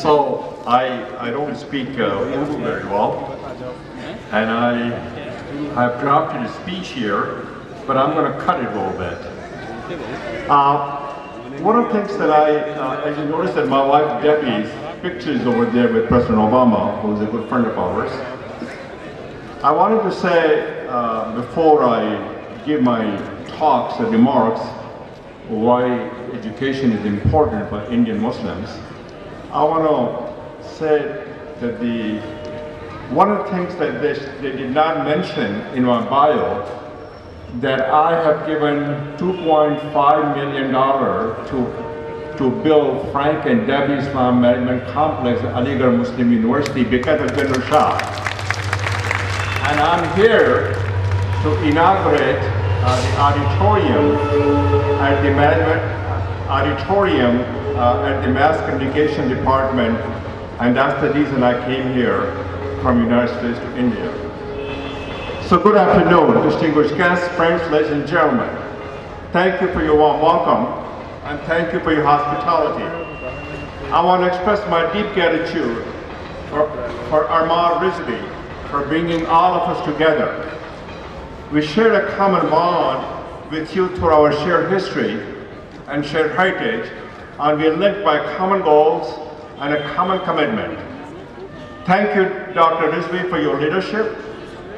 So I don't speak Urdu very well, and I have drafted a speech here, but I'm going to cut it a little bit. One of the things that as you notice that my wife Debbie's picture is over there with President Obama, who is a good friend of ours. I wanted to say, before I give my talks and remarks, why education is important for Indian Muslims, I want to say that one of the things that they did not mention in my bio, that I have given $2.5 million to build Frank and Debbie Islam Management Complex at Aligarh Muslim University because of General Shah. And I'm here to inaugurate the auditorium at the Mass Communication Department, and that's the reason I came here from the United States to India. So good afternoon, distinguished guests, friends, ladies and gentlemen. Thank you for your warm welcome, and thank you for your hospitality. I want to express my deep gratitude for Ahmad Rizvi for bringing all of us together. We share a common bond with you through our shared history and shared heritage, and we are linked by common goals and a common commitment. Thank you, Dr. Rizvi, for your leadership.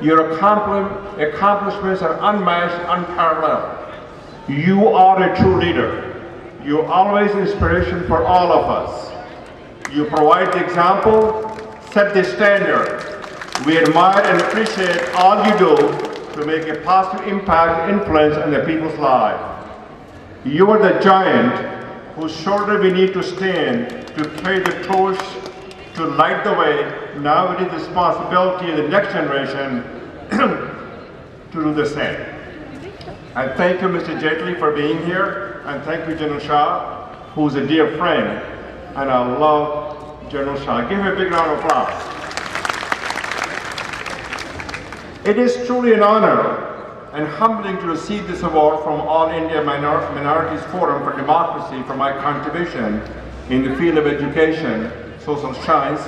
Your accomplishments are unmatched, unparalleled. You are a true leader. You are always inspiration for all of us. You provide the example, set the standard. We admire and appreciate all you do to make a positive impact and influence on the people's lives. You are the giant whose shoulder we need to stand to carry the torch, to light the way. Now it is the responsibility of the next generation to do the same. And thank you, Mr. Jaitley, for being here, and thank you, General Shah, who's a dear friend, and I love General Shah. Give him a big round of applause. It is truly an honor and humbling to receive this award from All India Minorities Forum for Democracy for my contribution in the field of education, social science,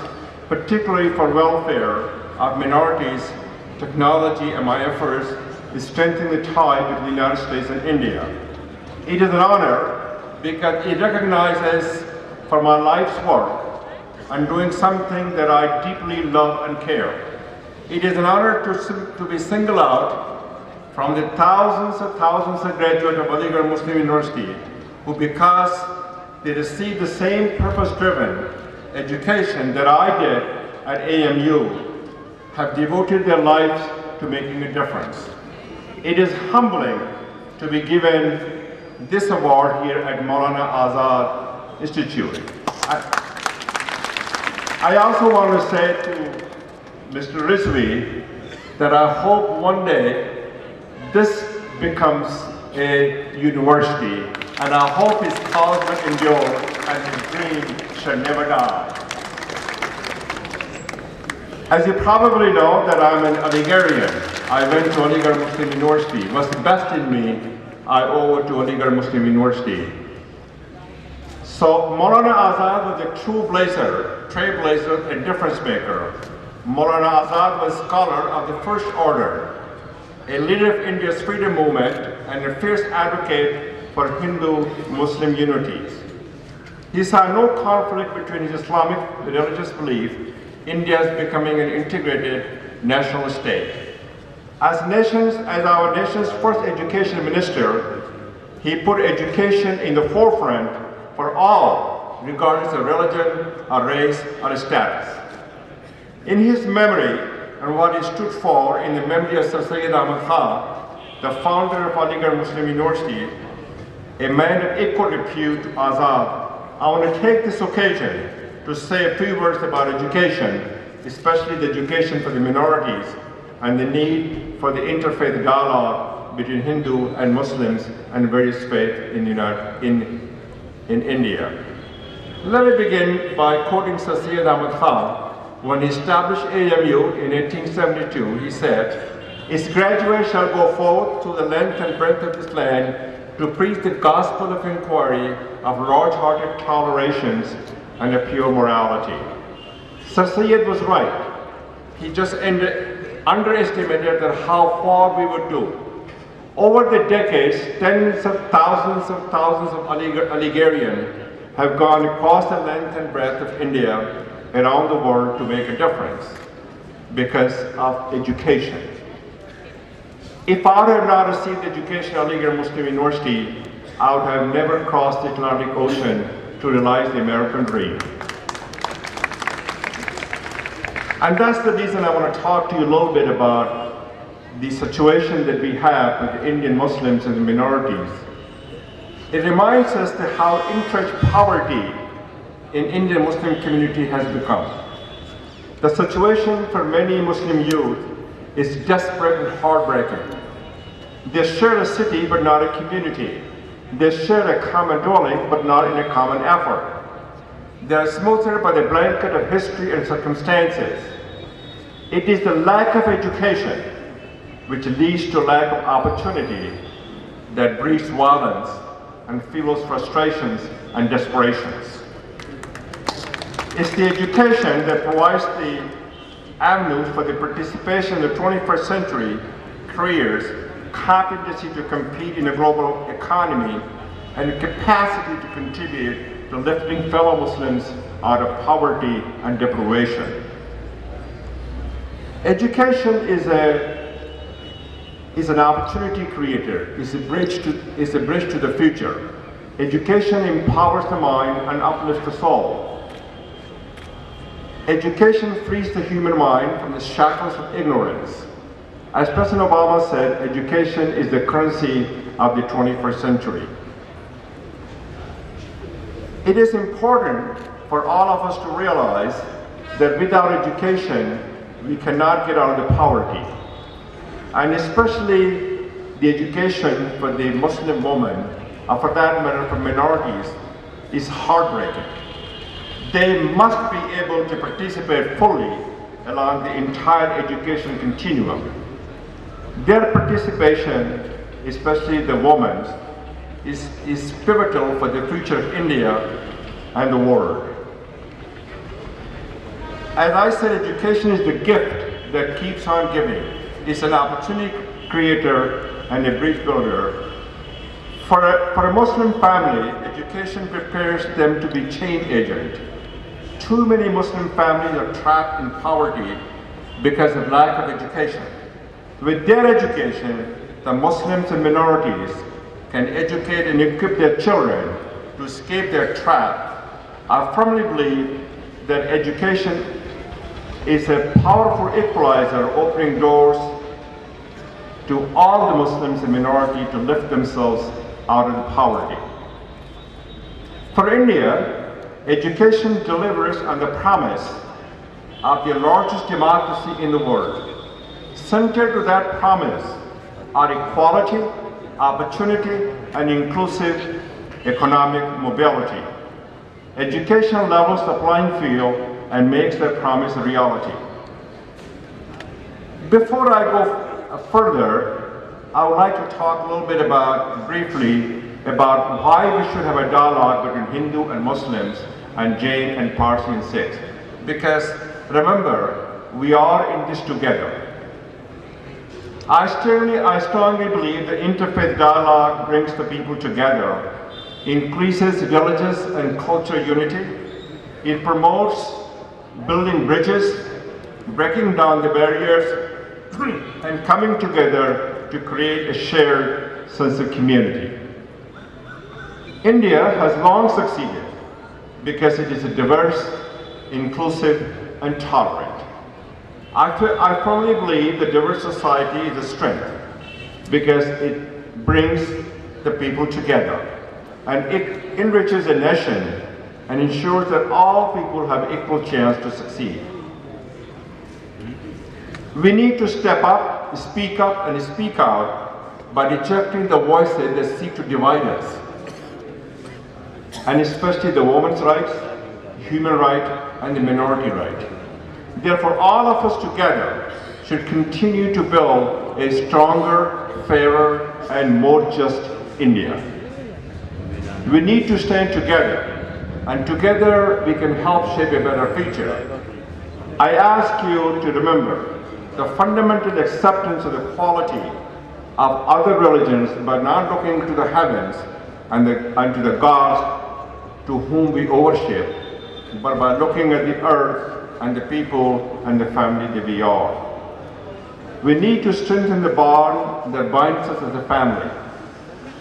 particularly for welfare of minorities, technology, and my efforts in strengthening the tie between the United States and India. It is an honor because it recognizes for my life's work and doing something that I deeply love and care. It is an honor to be singled out from the thousands of graduates of Aligarh Muslim University who, because they received the same purpose-driven education that I did at AMU, have devoted their lives to making a difference. It is humbling to be given this award here at Maulana Azad Institute. I also want to say to Mr. Rizvi that I hope one day this becomes a university, and I hope his cause will endure and his dream shall never die. As you probably know that I'm an Aligarhian. I went to Aligarh Muslim University. What's the best in me, I owe to Aligarh Muslim University. So Maulana Azad was a trailblazer, and difference maker. Maulana Azad was a scholar of the First Order, a leader of India's freedom movement, and a fierce advocate for Hindu-Muslim unities. He saw no conflict between his Islamic religious belief, India's becoming an integrated national state. As our nation's first education minister, he put education in the forefront for all, regardless of religion, or race, or status. In his memory, and what he stood for in the memory of Sir Syed Ahmad Khan, the founder of Aligarh Muslim University, a man of equal repute to Azad, I want to take this occasion to say a few words about education, especially the education for the minorities and the need for the interfaith dialogue between Hindu and Muslims and various faiths in India. Let me begin by quoting Sir Syed Ahmad Khan. When he established AMU in 1872, he said, "Its graduates shall go forth through the length and breadth of this land to preach the gospel of inquiry, of large-hearted tolerations, and a pure morality. Sir Syed was right. He just underestimated that how far we would do. Over the decades, tens of thousands of Algerians have gone across the length and breadth of India around the world to make a difference because of education. If I had not received education at Aligarh Muslim University, I would have never crossed the Atlantic Ocean to realize the American dream. And that's the reason I want to talk to you a little bit about the situation that we have with the Indian Muslims and the minorities. It reminds us that how entrenched poverty in Indian Muslim community has become. The situation for many Muslim youth is desperate and heartbreaking. They share a city but not a community. They share a common dwelling but not in a common effort. They are smothered by the blanket of history and circumstances. It is the lack of education which leads to lack of opportunity that breeds violence and fuels frustrations and desperations. It's the education that provides the avenues for the participation in the 21st century careers, competency to compete in a global economy, and the capacity to contribute to lifting fellow Muslims out of poverty and deprivation. Education is an opportunity creator, is a bridge to the future. Education empowers the mind and uplifts the soul. Education frees the human mind from the shackles of ignorance. As President Obama said, education is the currency of the 21st century. It is important for all of us to realize that without education, we cannot get out of the poverty. And especially the education for the Muslim woman, or for that matter for minorities, is heartbreaking. They must be able to participate fully along the entire education continuum. Their participation, especially the women's, is pivotal for the future of India and the world. As I said, education is the gift that keeps on giving. It's an opportunity creator and a bridge builder. For a Muslim family, education prepares them to be change agent. Too many Muslim families are trapped in poverty because of lack of education. With their education, the Muslims and minorities can educate and equip their children to escape their trap. I firmly believe that education is a powerful equalizer, opening doors to all the Muslims and minority to lift themselves out of poverty. For India, education delivers on the promise of the largest democracy in the world. Centered to that promise are equality, opportunity, and inclusive economic mobility. Education levels the playing field and makes that promise a reality. Before I go further, I would like to talk a little bit briefly about why we should have a dialogue between Hindu and Muslims and Jain and Parsi and Sikhs. Because remember, we are in this together. I strongly believe that interfaith dialogue brings the people together, increases religious and cultural unity. It promotes building bridges, breaking down the barriers, and coming together to create a shared sense of community. India has long succeeded because it is a diverse, inclusive, and tolerant. I firmly believe that diverse society is a strength because it brings the people together and it enriches a nation and ensures that all people have equal chance to succeed. We need to step up, speak and speak out by rejecting the voices that seek to divide us, and especially the women's rights, human right, and the minority right. Therefore, all of us together should continue to build a stronger, fairer, and more just India. We need to stand together and together we can help shape a better future. I ask you to remember the fundamental acceptance of the quality of other religions by not looking to the heavens and to the gods to whom we worship, but by looking at the earth and the people and the family that we are. We need to strengthen the bond that binds us as a family.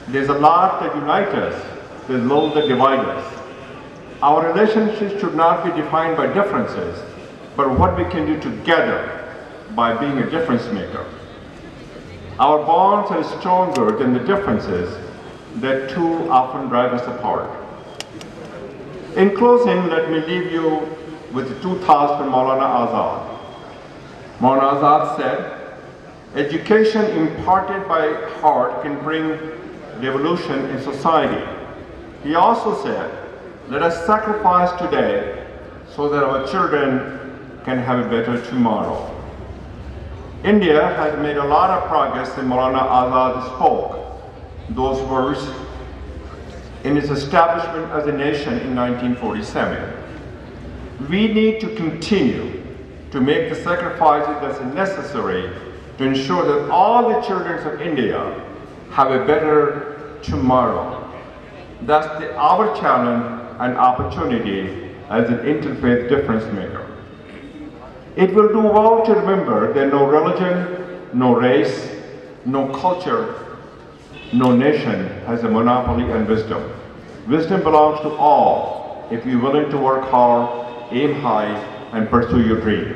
There's a lot that unites us, there's little that divides us. Our relationships should not be defined by differences, but what we can do together by being a difference maker. Our bonds are stronger than the differences that too often drive us apart. In closing, let me leave you with two thoughts from Maulana Azad. Maulana Azad said, "Education imparted by heart can bring revolution in society." He also said, "Let us sacrifice today so that our children can have a better tomorrow." India has made a lot of progress since Maulana Azad spoke those words in its establishment as a nation in 1947. We need to continue to make the sacrifices that's necessary to ensure that all the children of India have a better tomorrow. That's our challenge and opportunity as an interfaith difference maker. It will do well to remember that no religion, no race, no culture, no nation has a monopoly on wisdom. Wisdom belongs to all if you're willing to work hard, aim high, and pursue your dream.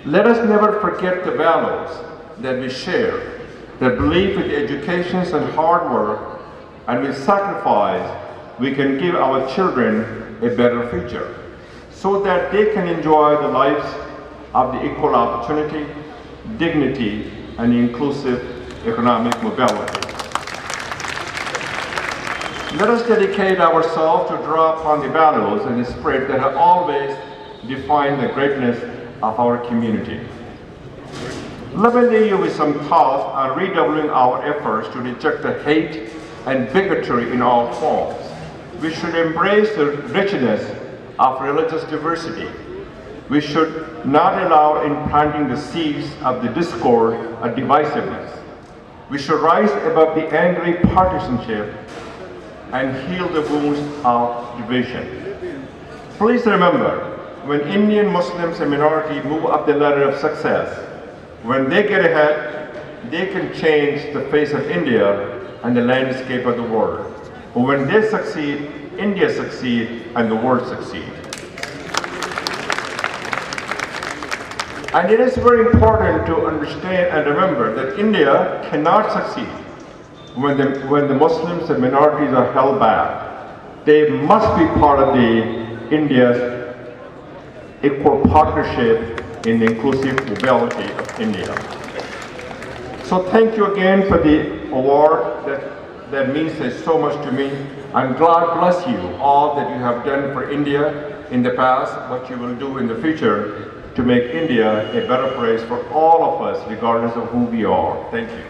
Let us never forget the values that we share, that believe with education and hard work, and with sacrifice, we can give our children a better future, so that they can enjoy the lives of the equal opportunity, dignity, and inclusive economic mobility. Let us dedicate ourselves to draw upon the values and the spirit that have always defined the greatness of our community. Let me leave you with some thoughts on redoubling our efforts to reject the hate and bigotry in all forms. We should embrace the richness of religious diversity. We should not allow implanting the seeds of the discord and divisiveness. We should rise above the angry partisanship and heal the wounds of division. Please remember, when Indian Muslims and minorities move up the ladder of success, when they get ahead, they can change the face of India and the landscape of the world. But when they succeed, India succeeds and the world succeeds. And it is very important to understand and remember that India cannot succeed when the Muslims and minorities are held back. They must be part of India's equal partnership in the inclusive mobility of India. So thank you again for the award that means so much to me. And God bless you all that you have done for India in the past, what you will do in the future to make India a better place for all of us, regardless of who we are. Thank you.